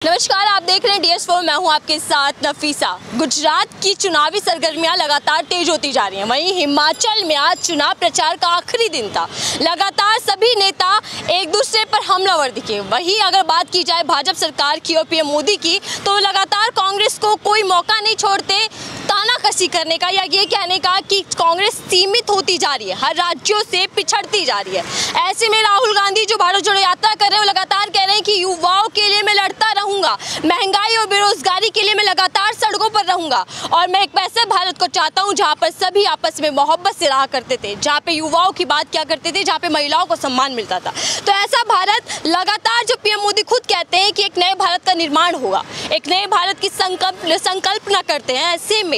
नमस्कार, आप देख रहे हैं DS4। मैं हूं आपके साथ नफीसा। गुजरात की चुनावी सरगर्मियां लगातार तेज होती जा रही हैं। वहीं हिमाचल में आज चुनाव प्रचार का आखिरी दिन था। लगातार सभी नेता एक दूसरे पर हमलावर दिखे। वहीं अगर बात की जाए भाजपा सरकार की और PM मोदी की, तो लगातार कांग्रेस को कोई मौका नहीं छोड़ते तानाकसी करने का या ये कहने का कि कांग्रेस सीमित होती जा रही है, हर राज्यों से पिछड़ती जा रही है। ऐसे में राहुल गांधी जो भारत जोड़ो यात्रा कर रहे हैं, वो लगातार कह रहे हैं कि युवाओं के लिए मैं लड़ता रहूंगा, महंगाई और बेरोजगारी के लिए मैं लगातार सड़कों पर रहूंगा और मैं एक वैसे भारत को चाहता हूं जहां पर सभी आपस में मोहब्बत से रहा करते थे, जहां पे युवाओं की बात क्या करते थे, जहां पे महिलाओं को सम्मान मिलता था। तो ऐसा भारत लगातार जो PM मोदी खुद कहते हैं कि एक नए भारत का निर्माण होगा, एक नए भारत की संकल्पना करते हैं। ऐसे में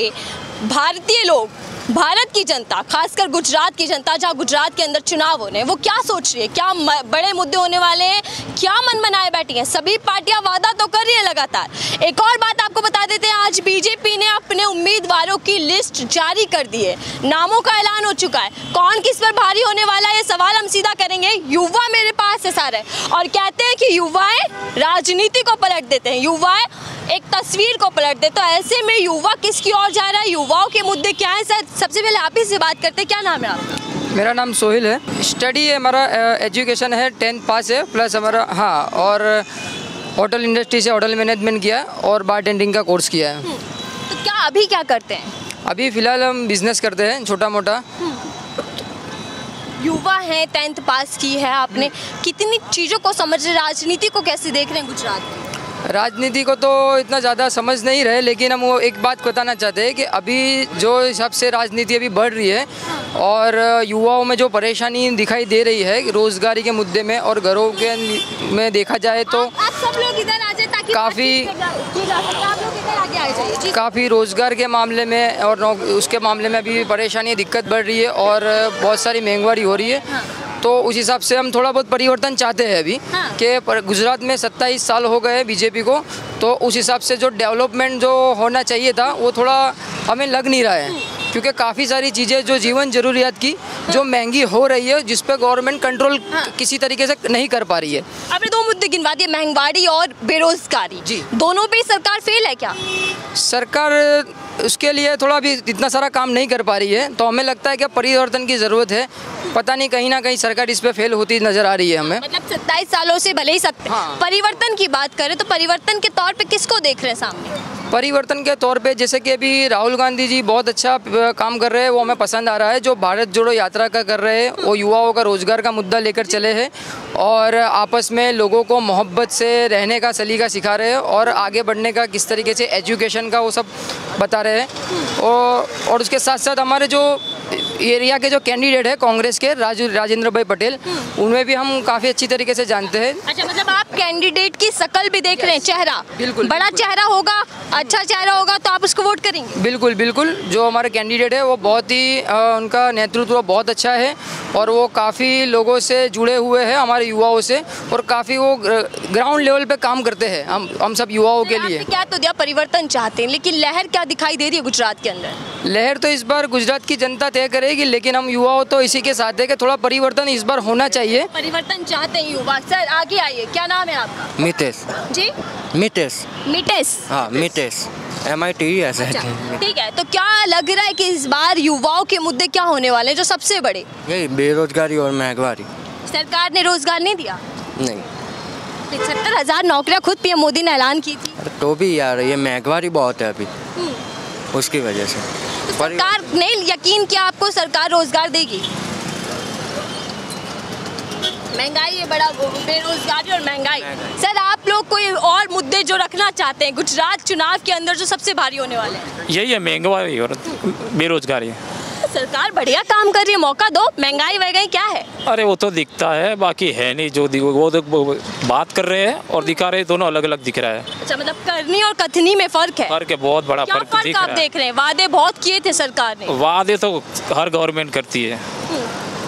भारतीय लोग, भारत की जनता, खासकर गुजरात की जनता, जहां गुजरात के अंदर चुनाव होने हैं, वो क्या सोच रही है, क्या बड़े मुद्दे होने वाले हैं, क्या मन बनाए बैठी हैं। सभी पार्टियां वादा तो कर रही हैं लगातार। एक और बात आपको बता देते हैं, आज BJP ने अपने उम्मीदवारों की लिस्ट जारी कर दी है, नामों का ऐलान हो चुका है। कौन किस पर भारी होने वाला है, ये सवाल हम सीधा करेंगे। युवा मेरे पास है सारे, और कहते हैं कि युवाएं राजनीति को पलट देते हैं, युवाएं एक तस्वीर को पलट दे। तो ऐसे में युवा किसकी ओर जा रहा है, युवाओं के मुद्दे क्या हैं? सर, सबसे पहले आप ही से बात करते हैं। क्या नाम है आपका? मेरा नाम सोहिल है। स्टडी है हमारा, एजुकेशन है, 10th पास है, प्लस हमारा और होटल इंडस्ट्री से होटल मैनेजमेंट किया और बारटेंडिंग का कोर्स किया है। तो क्या अभी क्या करते हैं? अभी फ़िलहाल हम बिजनेस करते हैं, छोटा मोटा। युवा हैं, 10th पास की है आपने, कितनी चीज़ों को समझ रहे, राजनीति को कैसे देख रहे हैं गुजरात में? राजनीति को तो इतना ज़्यादा समझ नहीं रहे, लेकिन हम वो एक बात बताना चाहते हैं कि अभी जो हिसाब से राजनीति अभी बढ़ रही है और युवाओं में जो परेशानी दिखाई दे रही है रोज़गारी के मुद्दे में और घरों के में देखा जाए तो आप सब लोग इधर आ जाए ताकि काफ़ी रोज़गार के मामले में और उसके मामले में अभी परेशानी, दिक्कत बढ़ रही है और बहुत सारी महंगाई हो रही है। तो उस हिसाब से हम थोड़ा बहुत परिवर्तन चाहते हैं अभी कि गुजरात में 27 साल हो गए BJP को, तो उस हिसाब से जो डेवलपमेंट जो होना चाहिए था वो थोड़ा हमें लग नहीं रहा है, क्योंकि काफ़ी सारी चीज़ें जो जीवन ज़रूरियात की जो महंगी हो रही है, जिस पर गवर्नमेंट कंट्रोल किसी तरीके से नहीं कर पा रही है। आपने दो मुद्दे गिनवा दिए, महंगाई और बेरोजगारी जी, दोनों पे सरकार फेल है क्या? सरकार उसके लिए थोड़ा भी इतना सारा काम नहीं कर पा रही है, तो हमें लगता है कि परिवर्तन की ज़रूरत है। पता नहीं, कहीं ना कहीं सरकार इस पे फेल होती नज़र आ रही है हमें। मतलब 27 सालों से भले ही परिवर्तन की बात करें तो परिवर्तन के तौर पे किसको देख रहे हैं सामने? परिवर्तन के तौर पे जैसे कि अभी राहुल गांधी जी बहुत अच्छा काम कर रहे हैं, वो हमें पसंद आ रहा है। जो भारत जोड़ो यात्रा का कर रहे हैं, वो युवाओं का रोज़गार का मुद्दा लेकर चले हैं और आपस में लोगों को मोहब्बत से रहने का सलीका सिखा रहे हैं और आगे बढ़ने का किस तरीके से एजुकेशन का वो सब बता रहे हैं। और उसके साथ साथ हमारे जो एरिया के जो कैंडिडेट है कांग्रेस के राजेंद्र भाई पटेल, उनमें भी हम काफ़ी अच्छी तरीके से जानते हैं। अच्छा, मतलब आप कैंडिडेट की शकल भी देख रहे हैं, चेहरा बिल्कुल बड़ा चेहरा होगा, अच्छा चेहरा होगा तो आप उसको वोट करेंगे? बिल्कुल बिल्कुल। जो हमारे कैंडिडेट है वो बहुत ही उनका नेतृत्व बहुत अच्छा है और वो काफ़ी लोगों से जुड़े हुए हैं, हमारे युवाओं से, और काफ़ी वो ग्राउंड लेवल पे काम करते हैं हम सब युवाओं के लिए। क्या तो दिया, परिवर्तन चाहते हैं, लेकिन लहर क्या दिखाई दे रही है गुजरात के अंदर? लहर तो इस बार गुजरात की जनता तय करेगी, लेकिन हम युवाओं तो इसी के साथ है कि थोड़ा परिवर्तन इस बार होना चाहिए। परिवर्तन चाहते हैं युवा। सर, आगे आइए, क्या नाम है आपका? मितेश जी, मितेश। मितेश, हाँ मितेश, MIT ऐसा है। ठीक है। तो क्या लग रहा है कि इस बार युवाओं के मुद्दे क्या होने वाले हैं जो सबसे बड़े? यही बेरोजगारी और महंगाई। सरकार ने रोजगार नहीं दिया? नहीं, 75,000 नौकरियां खुद PM मोदी ने ऐलान की थी। तो भी यार ये महंगाई बहुत है अभी, उसकी वजह से। तो सरकार ने यकीन किया आपको सरकार रोजगार देगी? महंगाई है बड़ा, बेरोजगारी और महंगाई। सर, आप लोग कोई और मुद्दे जो रखना चाहते हैं गुजरात चुनाव के अंदर जो सबसे भारी होने वाले हैं? यही है, महंगाई और बेरोजगारी। सरकार बढ़िया काम कर रही है, मौका दो। महंगाई वहगाई क्या है? अरे वो तो दिखता है, बाकी है नहीं। जो वो बात कर रहे हैं और दिखा रहे हैं, दोनों अलग अलग दिख रहा है। अच्छा, मतलब करनी और कथनी में फर्क है? फर्क है, बहुत बड़ा फर्क दिख रहा है। आप देख रहे हैं, वादे बहुत किए थे सरकार ने। वादे तो हर गवर्नमेंट करती है,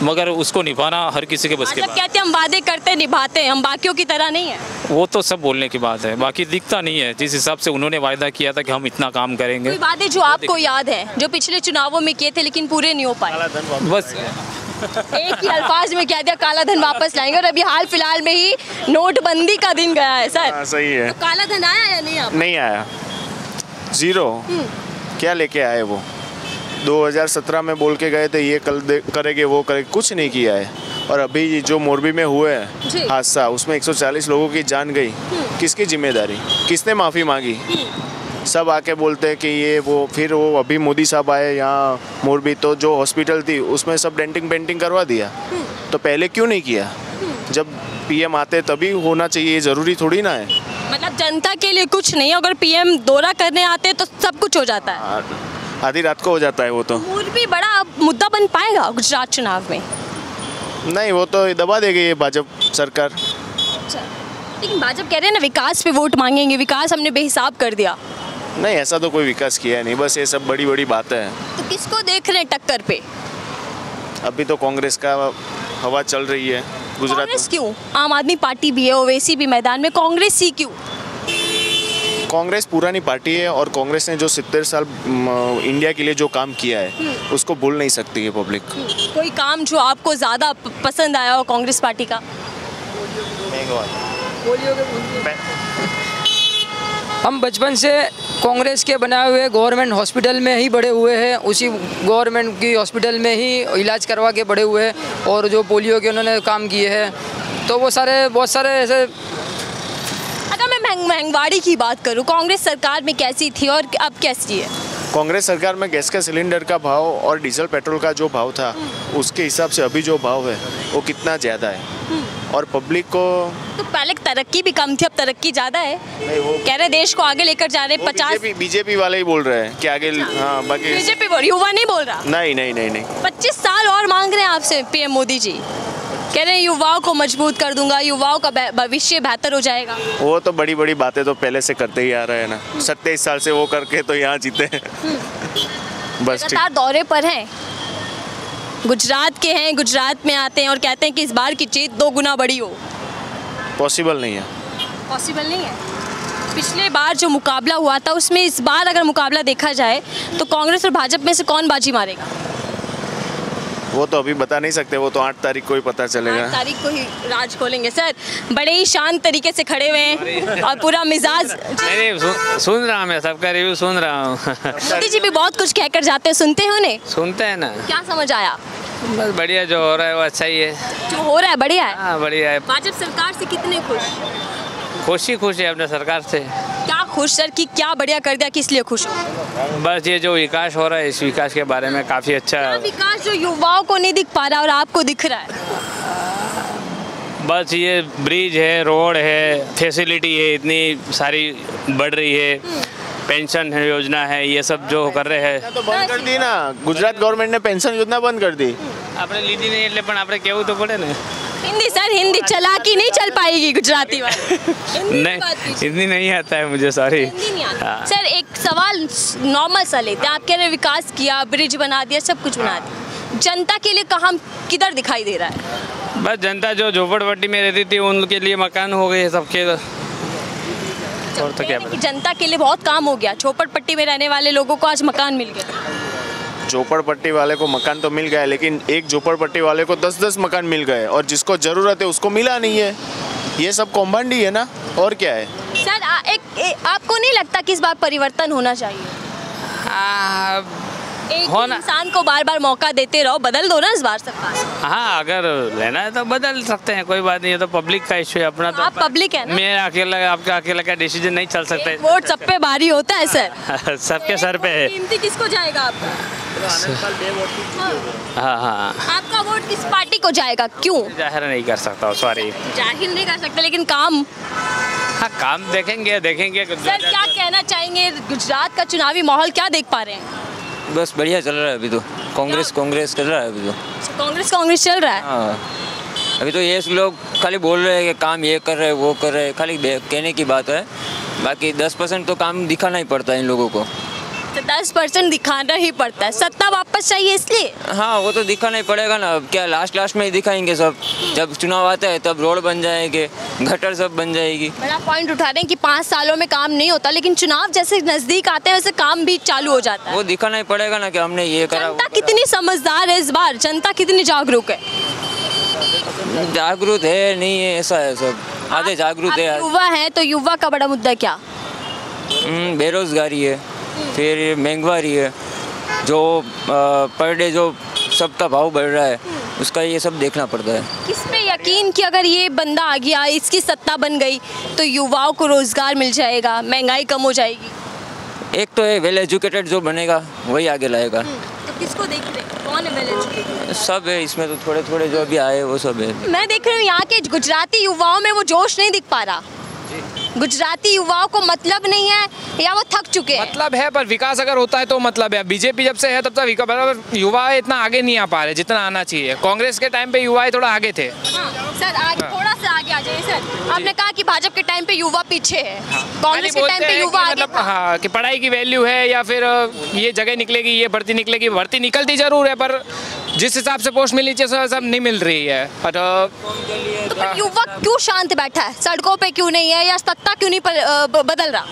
मगर उसको निभाना हर किसी के बस के बात। कहते हैं हम वादे करते निभाते हैं, हम बाकियों की तरह नहीं है। वो तो सब बोलने की बात है, बाकी दिखता नहीं है। जिस हिसाब से उन्होंने वायदा किया था कि हम इतना काम करेंगे, कोई वादे जो आपको याद है जो पिछले चुनावों में किए थे लेकिन पूरे नहीं हो पाए? बस एक ही अल्फाज में कह दिया काला धन वापस लाएंगे, और अभी हाल फिलहाल में ही नोटबंदी का दिन गया है सर। हाँ, सही है। तो काला धन आया या नहीं? आप नहीं आया, जीरो। क्या लेके आए वो? 2017 में बोल के गए थे ये करेंगे वो करेंगे, कुछ नहीं किया है। और अभी जो मोरबी में हुए जी। है हादसा, उसमें 140 लोगों की जान गई, किसकी जिम्मेदारी? किसने माफ़ी मांगी? सब आके बोलते हैं कि ये वो, फिर वो अभी मोदी साहब आए यहाँ मोरबी, तो जो हॉस्पिटल थी उसमें सब डेंटिंग पेंटिंग करवा दिया। तो पहले क्यों नहीं किया? जब पीएम आते तभी होना चाहिए, ज़रूरी थोड़ी ना है। मतलब जनता के लिए कुछ नहीं, अगर पीएम दौरा करने आते तो सब कुछ हो जाता है। आधी रात को हो जाता है वो तो। मोरबी बड़ा मुद्दा बन पाएगा गुजरात चुनाव में? नहीं, वो तो दबा देगी ये भाजपा सरकार। लेकिन भाजपा कह रहे हैं ना विकास पे वोट मांगेंगे, विकास हमने बेहिसाब कर दिया। नहीं, ऐसा तो कोई विकास किया नहीं, बस ये सब बड़ी बड़ी बातें हैं। तो किसको देख रहे हैं टक्कर पे? अभी तो कांग्रेस का हवा चल रही है गुजरात कांग्रेस में। क्यों? आम आदमी पार्टी भी है, ओवैसी भी मैदान में, कांग्रेस ही क्यों? कांग्रेस पुरानी पार्टी है और कांग्रेस ने जो 70 साल इंडिया के लिए जो काम किया है उसको भूल नहीं सकती है पब्लिक। कोई काम जो आपको ज़्यादा पसंद आया हो कांग्रेस पार्टी का? हम बचपन से कांग्रेस के बनाए हुए गवर्नमेंट हॉस्पिटल में ही बड़े हुए हैं, उसी गवर्नमेंट की हॉस्पिटल में ही इलाज करवा के बड़े हुए हैं, और जो पोलियो के उन्होंने काम किए हैं, तो वो सारे बहुत सारे ऐसे। अगर मैं महंगाई की बात करूं, कांग्रेस सरकार में कैसी थी और अब कैसी है? कांग्रेस सरकार में गैस का सिलेंडर का भाव और डीजल पेट्रोल का जो भाव था उसके हिसाब से अभी जो भाव है वो कितना ज़्यादा है, और पब्लिक को तो पहले तरक्की भी कम थी, अब तरक्की ज़्यादा है। नहीं, वो कह रहे देश को आगे लेकर जा रहे 50। बीजेपी वाले ही बोल रहे हैं कि आगे। हाँ, बाकी बीजेपी बोल, युवा नहीं बोल रहा। नहीं नहीं नहीं नहीं 25 साल और मांग रहे हैं आपसे पीएम मोदी जी, कह रहे हैं युवाओं को मजबूत कर दूंगा, युवाओं का भविष्य बेहतर हो जाएगा। वो तो बड़ी बड़ी बातें तो पहले से करते ही आ रहे हैं ना, 27 साल से वो करके तो यहाँ जीते हैं। बस ठीक। लगातार दौरे पर हैं, गुजरात के हैं, गुजरात में आते हैं और कहते हैं कि इस बार की जीत 2 गुना बड़ी हो। पॉसिबल नहीं है। पॉसिबल नहीं है। पिछले बार जो मुकाबला हुआ था उसमें इस बार अगर मुकाबला देखा जाए तो कांग्रेस और भाजपा में से कौन बाजी मारेगा? वो तो अभी बता नहीं सकते, वो तो 8 तारीख को ही पता चलेगा। 8 तारीख को ही राज खोलेंगे। सर बड़े ही शांत तरीके से खड़े हुए हैं और पूरा मिजाज। नहीं, सुन रहा हूँ, मैं सबका रिव्यू सुन रहा हूँ। मोदी जी भी बहुत कुछ कहकर जाते हैं, सुनते हैं उन्हें? सुनते हैं ना। क्या समझ आया? बस बढ़िया, जो हो रहा है वो अच्छा ही है। जो हो रहा है बढ़िया है। हाँ, बढ़िया है। भाजपा सरकार से कितने खुश? खुश है अपने सरकार से। क्या खुश सर कि क्या बढ़िया कर दिया, किस लिए खुश हो? बस ये जो विकास हो रहा है, इस विकास के बारे में काफ़ी अच्छा। क्या विकास जो युवाओं को नहीं दिख पा रहा और आपको दिख रहा है? बस ये ब्रिज है, रोड है, फैसिलिटी है, इतनी सारी बढ़ रही है, पेंशन है, योजना है, ये सब जो कर रहे हैं। तो बंद कर दी ना, गुजरात गवर्नमेंट ने पेंशन योजना बंद कर दी। આપણે લીધી નહીં એટલે પણ આપણે કહેવું તો પડે ને। हिंदी सर, हिंदी चला की नहीं चल पाएगी गुजराती वाली। हिंदी की बात नहीं, कीजिए। हिंदी नहीं आता है मुझे, सॉरी। हिंदी नहीं आता। सर एक सवाल नॉर्मल सा लेते हैं, आप कह रहे हैं विकास किया, ब्रिज बना दिया, सब कुछ बना दिया, जनता के लिए कहाँ किधर दिखाई दे रहा है? बस जनता जो झोपड़पट्टी में रहती थी उनके लिए मकान हो गए सबके। और तो क्या कि जनता के लिए बहुत काम हो गया, झोपड़पट्टी में रहने वाले लोगों को आज मकान मिल गया। झोपड़पट्टी वाले को मकान तो मिल गया, लेकिन एक झोपड़पट्टी वाले को 10-10 मकान मिल गए, और जिसको जरूरत है उसको मिला नहीं है। ये सब कौभांडी है ना, और क्या है? सर आपको नहीं लगता कि इस बार परिवर्तन होना चाहिए? एक होना। इंसान को बार बार मौका देते रहो, बदल दो ना इस बार सरकार। हाँ, अगर लेना है तो बदल सकते हैं, कोई बात नहीं है। तो पब्लिक का इश्यू है अपना। तो आप पब्लिक है ना? मेरा अकेला, आपका अकेला का डिसीजन नहीं चल सकता एक वोट सब पे भारी होता है सर। सबके सर पे है। कीमती किसको जाएगा आपका? हाँ हाँ, आपका वोट किस पार्टी को जाएगा, क्यों? जाहिर नहीं कर सकता, सॉरी। जाहिर नहीं कर सकते, लेकिन काम। हाँ, काम देखेंगे। सर क्या कहना चाहेंगे, गुजरात का चुनावी माहौल क्या देख पा रहे हैं? बस बढ़िया चल रहा है अभी तो। कांग्रेस चल रहा है अभी तो। कांग्रेस चल रहा है। हाँ, अभी तो ये लोग खाली बोल रहे हैं कि काम ये कर रहे हैं, वो कर रहे हैं, खाली कहने की बात है। बाकी 10% तो काम दिखाना ही पड़ता है इन लोगों को। तो 10% दिखाना ही पड़ता है, सत्ता वापस चाहिए इसलिए। हाँ वो तो दिखाना ही पड़ेगा ना, अब क्या लास्ट में ही दिखाएंगे सब, जब चुनाव आता है तब रोड बन जाएंगे, गटर सब बन जाएगी। बड़ा पॉइंट उठा रहे हैं कि 5 सालों में काम नहीं होता, लेकिन चुनाव जैसे नजदीक आते हैं वैसे काम भी चालू हो जाता है। वो दिखाना ही पड़ेगा ना कि हमने ये करा। जनता कितनी समझदार है इस बार, जनता कितनी जागरूक है? जागरूक है नहीं है, ऐसा है सब, आधे जागरूक आप है। युवा है तो युवा का बड़ा मुद्दा क्या? बेरोजगारी है, फिर महंगाई है, जो पर डे जो सबका भाव बढ़ रहा है उसका ये सब देखना पड़ता है। किस पे यकीन कि अगर ये बंदा आ गया, इसकी सत्ता बन गई तो युवाओं को रोजगार मिल जाएगा, महंगाई कम हो जाएगी? एक तो है वेल एजुकेटेड जो बनेगा वही आगे लाएगा। तो किसको देख रहे हैं, कौन है वेल एजुकेटेड? सब है इसमें, तो थोड़े थोड़े जो अभी आए वो सब है। मैं देख रही हूँ यहाँ के गुजराती युवाओं में वो जोश नहीं दिख पा रहा। गुजराती युवाओं को मतलब नहीं है या वो थक चुके हैं? मतलब है, पर विकास अगर होता है तो मतलब है। बीजेपी जब से है तब तक मतलब युवा इतना आगे नहीं आ पा रहे जितना आना चाहिए। कांग्रेस के टाइम पे युवा थोड़ा आगे थे। सर आगे थोड़ा सा आगे आ जाइए सर। आपने कहा कि भाजपा के टाइम पे युवा पीछे है, कांग्रेस के टाइम पे युवा आगे मतलब था। हाँ कि पढ़ाई की वैल्यू है या फिर ये जगह निकलेगी, ये भर्ती निकलेगी। भर्ती निकलती जरूर है पर जिस हिसाब से पोस्ट मिलनी चाहिए सब नहीं मिल रही है। तो फिर युवा क्यों शांत बैठा है, सड़कों पे क्यों नहीं है, या सत्ता क्यों नहीं बदल रहा?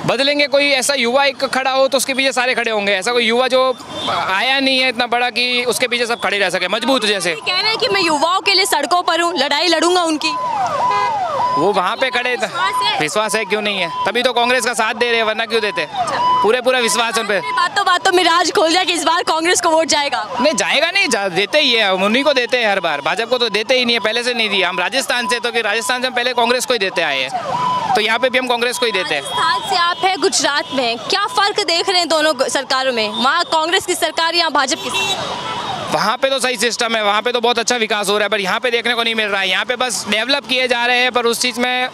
बदलेंगे, कोई ऐसा युवा एक खड़ा हो तो उसके पीछे सारे खड़े होंगे। ऐसा कोई युवा जो आया नहीं है इतना बड़ा कि उसके पीछे सब खड़े रह सके मजबूत जैसे। कह रहे हैं कि मैं युवाओं के लिए सड़कों पर हूँ, लड़ाई लड़ूंगा उनकी। वो वहाँ पे खड़े, विश्वास है क्यों नहीं है, तभी तो कांग्रेस का साथ दे रहे हैं, वरना क्यों देते? पूरा विश्वास उन पे। बातों में राज खोल जाए कि इस बार कांग्रेस को वोट जाएगा। नहीं जाएगा, नहीं देते ही है, उन्हीं को देते हैं हर बार। भाजपा को तो देते ही नहीं है, पहले से नहीं दिया। हम राजस्थान से, तो कि राजस्थान से हम पहले कांग्रेस को ही देते आए हैं, तो यहाँ पे भी हम कांग्रेस को ही देते हैं। राजस्थान से आप है गुजरात में, क्या फर्क देख रहे हैं दोनों सरकारों में? वहाँ कांग्रेस की सरकार या भाजपा की सरकार? वहाँ पे तो सही सिस्टम है, वहाँ पे तो बहुत अच्छा विकास हो रहा है, पर यहाँ पे देखने को नहीं मिल रहा है। यहाँ पे बस डेवलप किए जा रहे हैं पर उस चीज़ में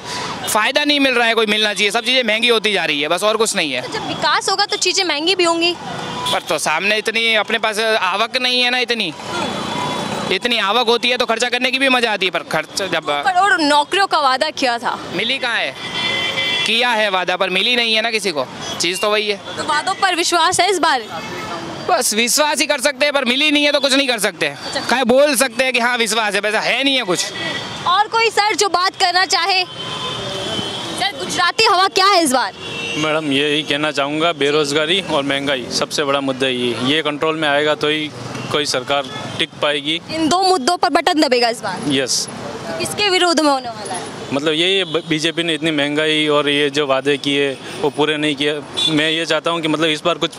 फ़ायदा नहीं मिल रहा है, कोई मिलना चाहिए। सब चीज़ें महंगी होती जा रही है, बस और कुछ नहीं है। तो जब विकास होगा तो चीज़ें महंगी भी होंगी। पर तो सामने इतनी अपने पास आवक नहीं है ना, इतनी आवक होती है तो खर्चा करने की भी मजा आती है। पर खर्च जब करोड़ नौकरियों का वादा किया था, मिली कहाँ है? किया है वादा पर मिली नहीं है ना किसी को, चीज़ तो वही है। तो वादों पर विश्वास है इस बार? बस विश्वास ही कर सकते हैं, पर मिली नहीं है तो कुछ नहीं कर सकते। कहीं बोल सकते हैं कि हाँ विश्वास है, वैसा है नहीं है कुछ। और कोई सर जो बात करना चाहे? सर गुजराती हवा क्या है इस बार? मैडम यही कहना चाहूँगा, बेरोजगारी और महंगाई सबसे बड़ा मुद्दा ये कंट्रोल में आएगा तो ही कोई सरकार टिक पाएगी। इन दो मुद्दों पर बटन दबेगा इस बार? यस। तो किसके विरोध में होने वाला है? मतलब यही बीजेपी ने इतनी महंगाई और ये जो वादे किए वो पूरे नहीं किए। मैं ये चाहता हूँ कि मतलब इस बार कुछ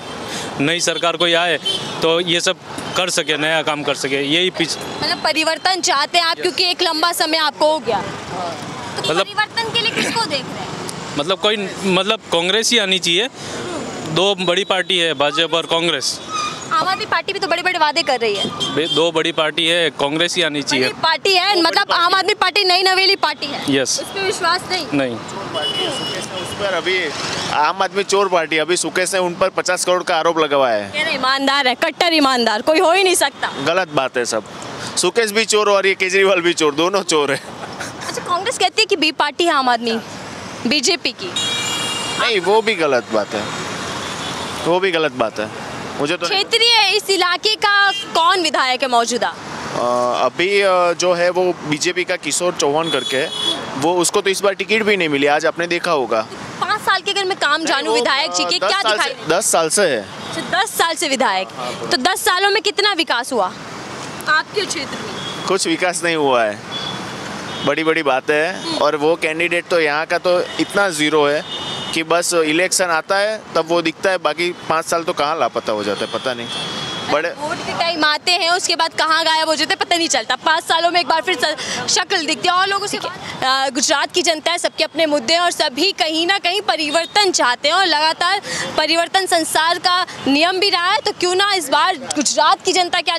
नई सरकार कोई आए तो ये सब कर सके, नया काम कर सके, यही मतलब परिवर्तन चाहते हैं आप, क्योंकि एक लंबा समय आपको हो गया, तो मतलब परिवर्तन के लिए किसको देख रहे हैं? मतलब कोई मतलब कांग्रेस ही आनी चाहिए। दो बड़ी पार्टी है, भाजपा और कांग्रेस। आम आदमी पार्टी भी तो बड़े बड़े वादे कर रही है। दो बड़ी पार्टी है, कांग्रेस ही आनी चाहिए। बड़ी पार्टी है मतलब आम आदमी पार्टी नई नवेली पार्टी है। यस। उस पर विश्वास नहीं? उस पर अभी आम आदमी चोर पार्टी, अभी सुकेश ने उन पर 50 करोड़ का आरोप लगा हुआ है। कह रहे ईमानदार है, कट्टर ईमानदार, कोई हो ही नहीं सकता। गलत बात है सब। सुकेश भी चोर और ये केजरीवाल भी चोर, दोनों चोर है। अच्छा, कांग्रेस कहती है कि बी पार्टी है आम आदमी बीजेपी की। नहीं, वो भी गलत बात है, वो भी गलत बात है। मुझे तो क्षेत्रीय इस इलाके का कौन विधायक है मौजूदा? अभी जो है वो बीजेपी का किशोर चौहान करके है, वो उसको तो इस बार टिकट भी नहीं मिली। आज आपने देखा होगा। 5 साल के अगर मैं काम जानूं विधायक जी के, क्या दिखाई? 10 साल से है। 10 साल से विधायक, तो 10 सालों में कितना विकास हुआ आपके क्षेत्र में? कुछ विकास नहीं हुआ है, बड़ी बड़ी बातें हैं। और वो कैंडिडेट तो यहाँ का तो इतना ज़ीरो है कि बस इलेक्शन आता है तब वो दिखता है, बाकी 5 साल तो कहाँ लापता हो जाता है, पता नहीं। बड़े वोट के टाइम आते हैं, उसके बाद कहाँ गायब हो जाते हैं पता नहीं चलता। 5 सालों में एक बार फिर शक्ल दिखती है। और लोगों से गुजरात की जनता है, सबके अपने मुद्दे हैं और सभी कहीं ना कहीं परिवर्तन चाहते हैं और लगातार परिवर्तन संसार का नियम भी रहा है। तो क्यों ना इस बार गुजरात की जनता क्या